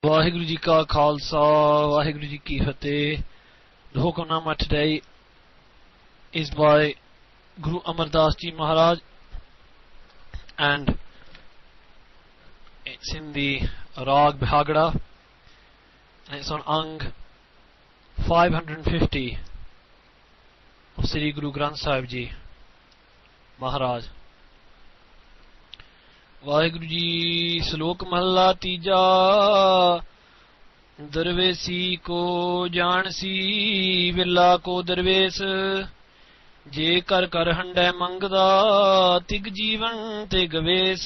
Vaheguru Ji Ka Khalsa, Vaheguru Ji Ki Fateh. The Hukamnama today is by Guru Amar Das Ji Maharaj, and it's in the Rag Bihagada, and it's on Ang 550 of Sri Guru Granth Sahib Ji Maharaj. Waheguru ji श्लोक महला तीजा दरवेसी को जानसी villa को दरवेश जे कर कर हंडे मंगदा तिग जीवन तिग वेश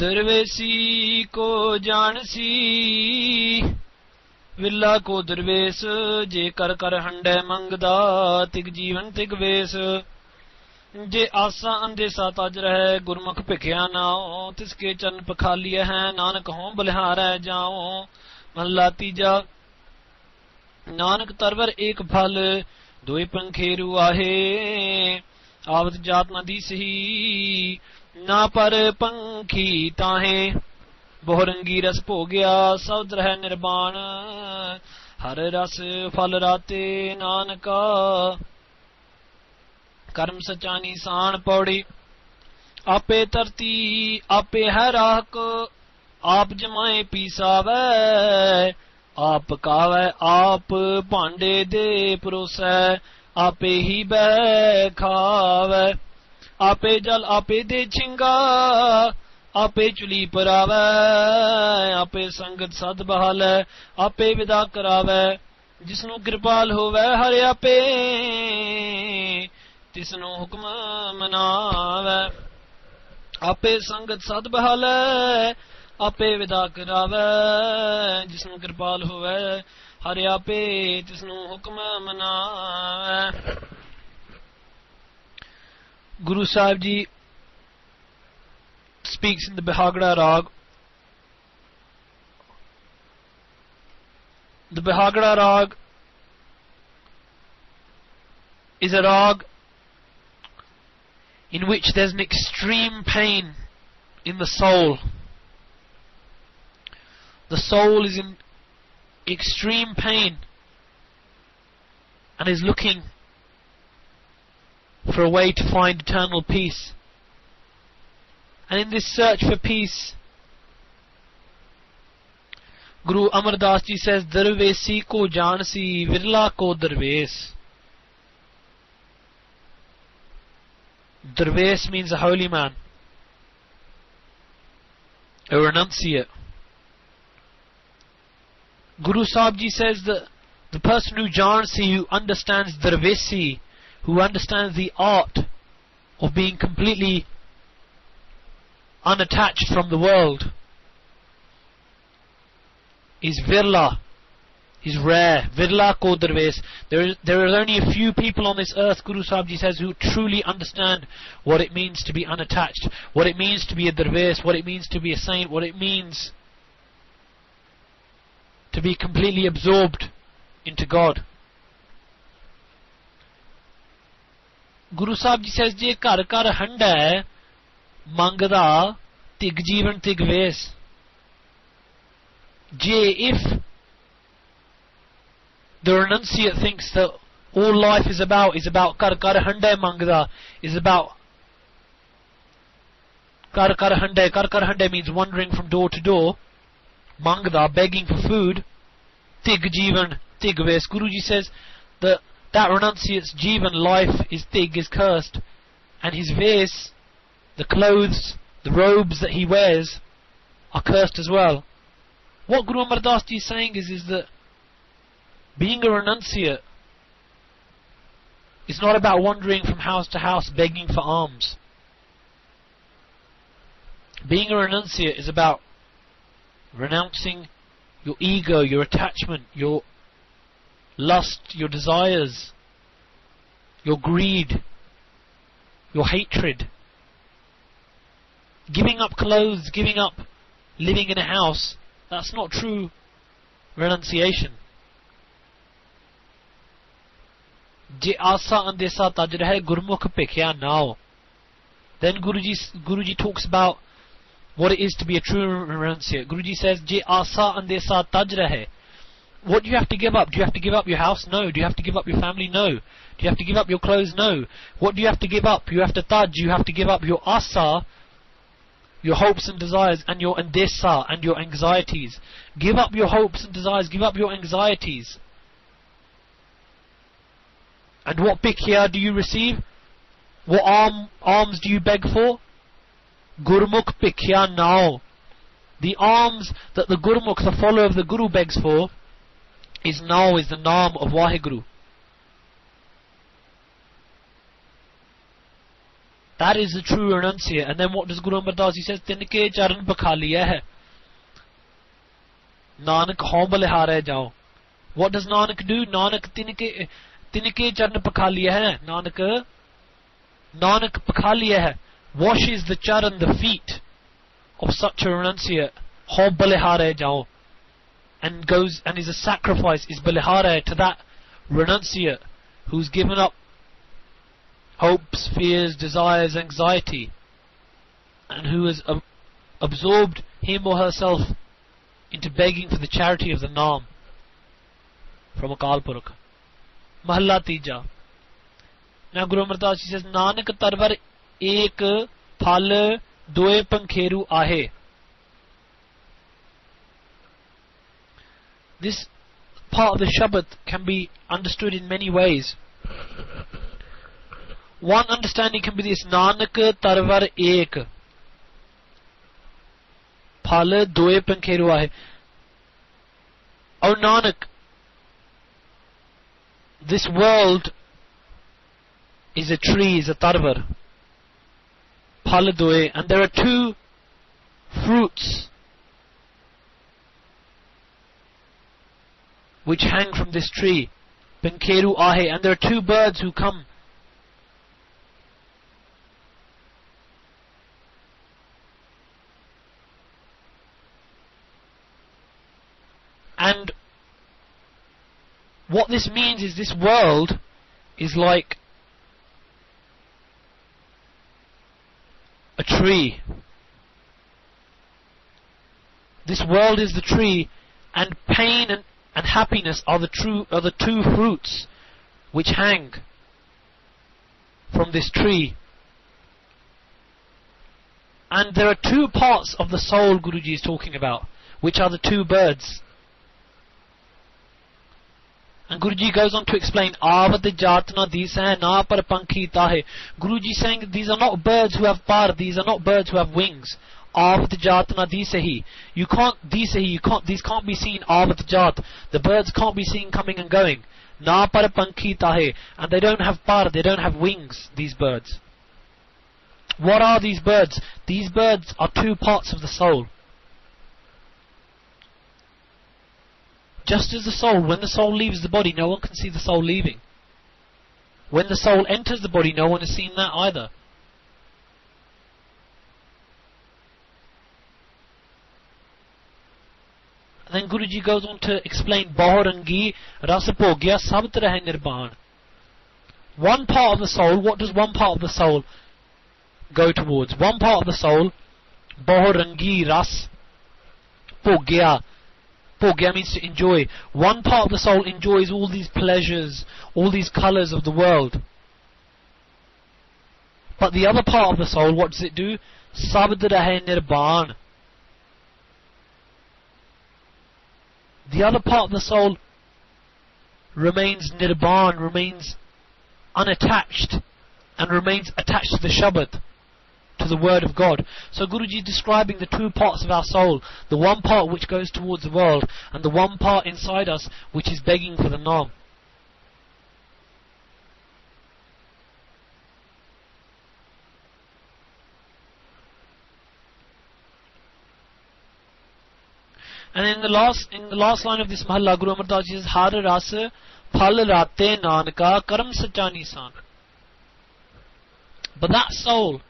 दरवेसी को जानसी विला को दरवेश जे कर कर हंडे मंगदा तिग जीवन तिग वेश जे आसा अंदेसा तज रहे गुरमुख भिखिया नाओ तिसके चरण पखालिय है नानक हों बलिहारै जाओ महला तीजा नानक तरवर एक फल दोई पंखेरु आहे आवत जात न दीसही ना पर पंखी ताहे बहुरंगी रस भोग्या सौद रह निर्वाण हर रस फल राते नानका कर्म सचानी सान पौड़ी आपे तरती आपे है राहक आप जमाए पीसावे आप पकावे आप भांडे दे परोसै आपे ही बह खावे आपे जल आपे दे छिंगा आपे चुली परावे आपे संगत सद बहालै आपे विदा करावे जिसनु कृपाल होवे हर आपे तिसनु हुक्म मनावे आपे संगत सद बहालै आपे विदा करावे जिसनु कृपाल होवे हर आपे तिसनु हुक्म मनावे. Guru Sahib Ji speaks in the Bihagada Rag. The Bihagada Rag is a rag in which there's an extreme pain in the soul. The soul is in extreme pain and is looking for a way to find eternal peace. And in this search for peace, Guru Amar Das Ji says, Darvesi ko jansi virla ko darves. Dervish means a holy man, a renunciate. Guru Sahib Ji says that the person who jansi, who understands dervishi, who understands the art of being completely unattached from the world, is virla, is rare. Virla ko darvesh. There are only a few people on this earth, Guru Sahib Ji says, who truly understand what it means to be unattached, what it means to be a dervish, what it means to be a saint, what it means to be completely absorbed into God. Guru Sahib Ji says, Je kar kar handa mangda tig jeevan tig vesh. Je, if the renunciate thinks that all life is about kar kar hande mangda, is about kar kar hande means wandering from door to door, mangda, begging for food, tig jeevan tig vesh. Guruji says that renunciate's jeevan, life, is tig, is cursed, and his vesh, the clothes, the robes that he wears, are cursed as well. What Guru Amar Das Ji is saying is that being a renunciate is not about wandering from house to house begging for alms. Being a renunciate is about renouncing your ego, your attachment, your lust, your desires, your greed, your hatred. Giving up clothes, giving up living in a house, that's not true renunciation. Je asa andesa taj rahe Gurmukh भिखिया नाओ. Then Guruji talks about what it is to be a true renunciate. Guruji says, Je asa andesa taj rahe. What do you have to give up? Do you have to give up your house? No. Do you have to give up your family? No. Do you have to give up your clothes? No. What do you have to give up? You have to taj, you have to give up your asa, your hopes and desires, and your andesa, and your anxieties. Give up your hopes and desires, give up your anxieties. And what bhikkya do you receive? What alms do you beg for? Gurmukh bhikkya now. The alms that the Gurmukh, the follower of the Guru, begs for is now, is the naam of Waheguru. That is the true renunciate. And then what does Guru Amar Das? He says, Tinke charan pakhaliya hai, Nanak hom balihare jao. What does Nanak do? Nanak tinke charan pakhaliya hai. Nanak pakhaliya hai, washes the charan, the feet of such a renunciate. Hom balihare jao. And goes and is a sacrifice, is balihare to that renunciate who's given up hopes, fears, desires, anxiety, and who has absorbed him or herself into begging for the charity of the Naam from Akal Purukh. Mahalla Tija. Now Guru Amar Das, he says, Nanak tarvar ek phal doe pankheru ahe. This part of the Shabad can be understood in many ways. One understanding can be this: Nanak tarvar ek phal doe pankheru ahe. O Nanak, this world is a tree, is a tarvar, phal doe, and there are two fruits which hang from this tree, pankheru ahe, and there are two birds who come. And what this means is this world is like a tree. This world is the tree, and pain and happiness are the two fruits which hang from this tree. And there are two parts of the soul Guruji is talking about, which are the two birds. And Guruji goes on to explain, Avad jatna disa na par pankhi tahe. Guruji saying these are not birds who have par, these are not birds who have wings. Avad jatna disahi. You can't disahi, these can't be seen avad jat. The birds can't be seen coming and going. Na par pankhi tahe. And they don't have par, they don't have wings, these birds. What are these birds? These birds are two parts of the soul. Just as the soul, when the soul leaves the body, no one can see the soul leaving. When the soul enters the body, no one has seen that either. And then Guruji goes on to explain, Bahurangi rasapogya sabtrahe nirbaan. One part of the soul, what does one part of the soul go towards? One part of the soul, Bahurangi ras pogya. Pogya means to enjoy. One part of the soul enjoys all these pleasures, all these colours of the world. But the other part of the soul, what does it do? Sabdrahe nirbaan. The other part of the soul remains nirbaan, remains unattached, and remains attached to the Shabad, to the word of God. So Guruji is describing the two parts of our soul, the one part which goes towards the world, and the one part inside us which is begging for the Naam. And in the last line of this Mahalla, Guru Amar Das says, Har ras phal rate nanka karam sacha nisan. But that soul,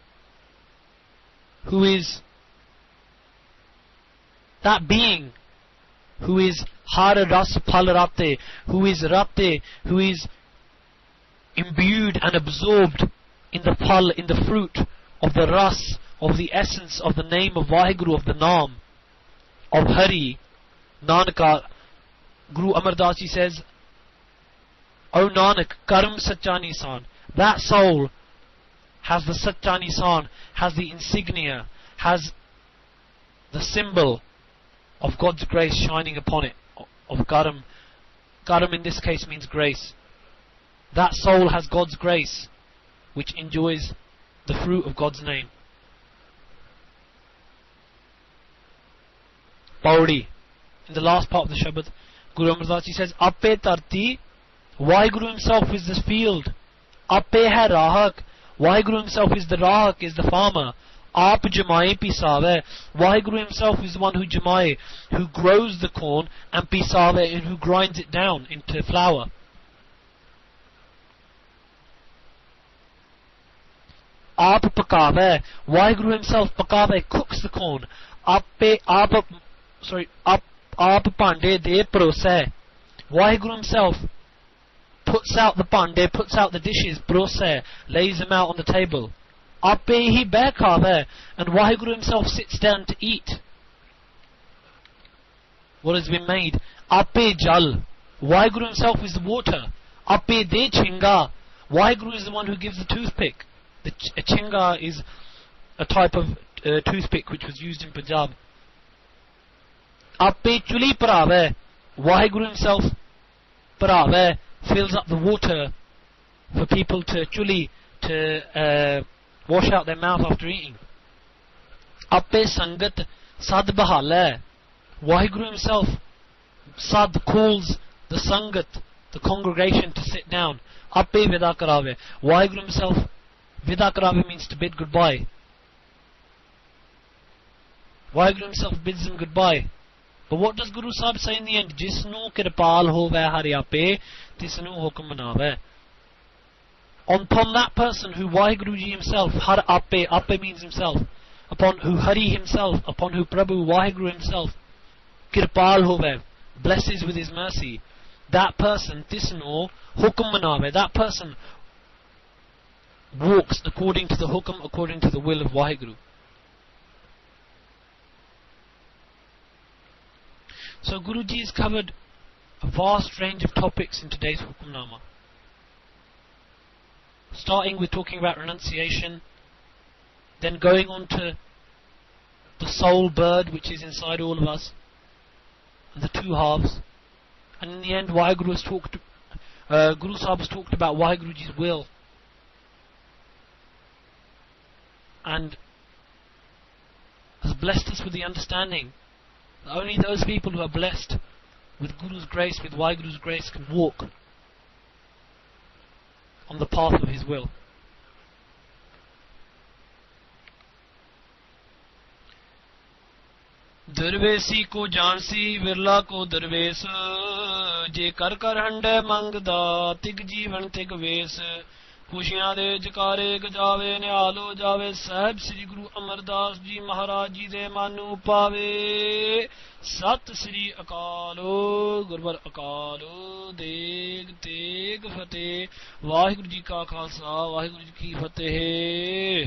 who is that being, who is har ras phal rate, who is rate, who is imbued and absorbed in the phal, in the fruit of the ras, of the essence of the name of Vaheguru, of the Naam of Hari, Nanak, Guru Amar Das Ji says, O Nanak, Karm Sacha Nisan. That soul has the Sacha Nisan, has the insignia, has the symbol of God's grace shining upon it, of Karam. Karam in this case means grace. That soul has God's grace, which enjoys the fruit of God's name. PAUREE. In the last part of the Shabad, Guru Amar Das Ji says, Ape Tarti, Vaheguru himself is this field. Ape hai Rahak, Vaheguru himself is the Rahak, is the farmer. Aap Jamaye Pisave, Vaheguru himself is the one who Jamaye, who grows the corn, and Pisave, and who grinds it down into flour. Aap Pakave, Vaheguru himself Pakave, cooks the corn. Aap Pande De Prose, Vaheguru himself puts out the pande, puts out the dishes, brose, lays them out on the table. Ape hi bekave, and Vaheguru himself sits down to eat what has been made. Ape jal, Vaheguru himself is the water. Ape de chinga, Vaheguru is the one who gives the toothpick. A chinga is a type of toothpick which was used in Punjab. Ape chuli parave, Vaheguru himself parave, fills up the water for people to chuli, to wash out their mouth after eating. Ape sangat sad bahale, Vaheguru himself sad calls the sangat, the congregation, to sit down. Ape vida karave, Vaheguru himself, vida karave means to bid goodbye. Vaheguru himself bids them goodbye. But what does Guru Sahib say in the end? Jisnu kirpal hove hari ape, tisnu hukam manave. Upon that person who Vaheguru Ji himself, har ape, ape means himself, upon who Hari himself, upon who Prabhu Vaheguru himself, kirpal hove, blesses with his mercy, that person, tisnu hukam manave, that person walks according to the hukam, according to the will of Vaheguru. So Guruji has covered a vast range of topics in today's Hukamnama. Starting with talking about renunciation, then going on to the soul bird which is inside all of us, and the two halves, and in the end Guru Sahib has talked about Vaheguruji's will, and has blessed us with the understanding that only those people who are blessed with Guru's grace, with Vaheguru's grace, can walk on the path of his will. Dervesi ko jansi virla ko derves, je kar kar hande mangda, tig jeevan tig ves, ਖੁਸ਼ੀਆਂ ਦੇ ਜਕਾਰੇ ਗਜਾਵੇ ਨਿਹਾਲ ਹੋ ਜਾਵੇ ਸਾਹਿਬ ਸ੍ਰੀ ਗੁਰੂ ਅਮਰਦਾਸ ਜੀ ਮਹਾਰਾਜ ਜੀ ਦੇ ਮਨ ਨੂੰ ਪਾਵੇ ਸਤਿ ਸ੍ਰੀ ਅਕਾਲ ਗੁਰਬਰ ਅਕਾਲ ਦੇਗ ਤੇਗ ਫਤਿਹ ਵਾਹਿਗੁਰੂ ਜੀ ਕਾ ਖਾਲਸਾ ਵਾਹਿਗੁਰੂ ਜੀ ਕੀ ਫਤਿਹ।